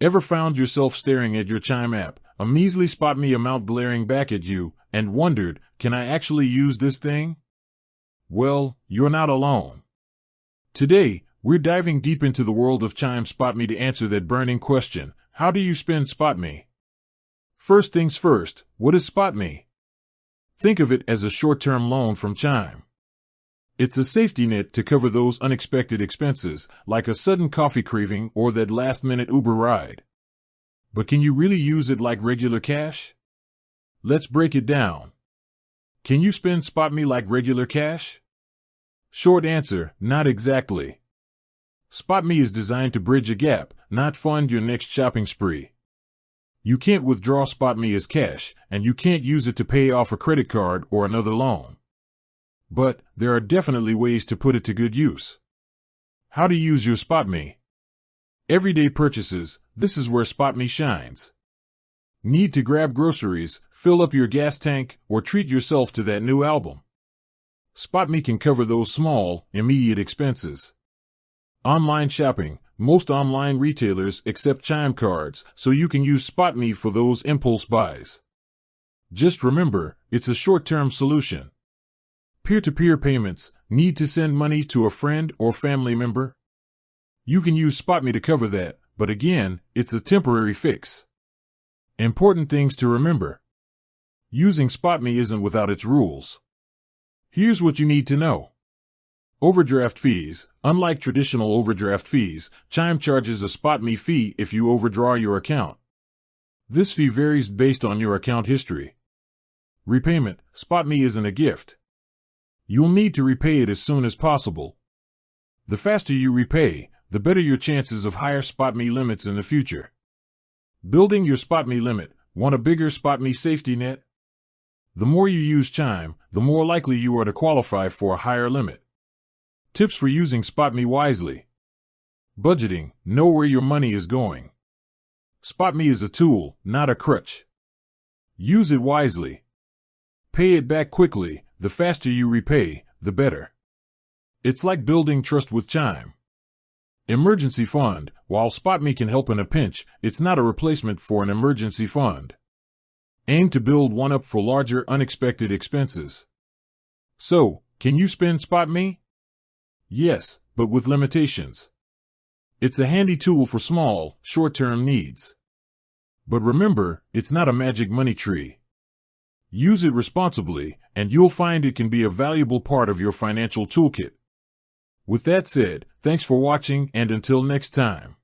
Ever found yourself staring at your Chime app, a measly Spot Me amount glaring back at you, and wondered, can I actually use this thing? Well, you're not alone. Today, we're diving deep into the world of Chime Spot Me to answer that burning question: how do you spend Spot Me? First things first, what is Spot Me? Think of it as a short-term loan from Chime. It's a safety net to cover those unexpected expenses, like a sudden coffee craving or that last-minute Uber ride. But can you really use it like regular cash? Let's break it down. Can you spend Spot Me like regular cash? Short answer, not exactly. Spot Me is designed to bridge a gap, not fund your next shopping spree. You can't withdraw Spot Me as cash, and you can't use it to pay off a credit card or another loan. But there are definitely ways to put it to good use. How to use your Spot Me? Everyday purchases, this is where Spot Me shines. Need to grab groceries, fill up your gas tank, or treat yourself to that new album? Spot Me can cover those small, immediate expenses. Online shopping, most online retailers accept Chime cards, so you can use Spot Me for those impulse buys. Just remember, it's a short-term solution. Peer-to-peer payments, need to send money to a friend or family member? You can use Spot Me to cover that, but again, it's a temporary fix. Important things to remember. Using Spot Me isn't without its rules. Here's what you need to know. Overdraft fees. Unlike traditional overdraft fees, Chime charges a Spot Me fee if you overdraw your account. This fee varies based on your account history. Repayment. Spot Me isn't a gift. You'll need to repay it as soon as possible. The faster you repay, the better your chances of higher Spot Me limits in the future. Building your Spot Me limit. Want a bigger Spot Me safety net? The more you use Chime, the more likely you are to qualify for a higher limit. Tips for using Spot Me wisely. Budgeting. Know where your money is going. Spot Me is a tool, not a crutch. Use it wisely. Pay it back quickly. The faster you repay, the better. It's like building trust with Chime. Emergency fund. While Spot Me can help in a pinch, it's not a replacement for an emergency fund. Aim to build one up for larger unexpected expenses. So, can you spend Spot Me? Yes, but with limitations. It's a handy tool for small, short-term needs. But remember, it's not a magic money tree. Use it responsibly, and you'll find it can be a valuable part of your financial toolkit. With that said, thanks for watching, and until next time.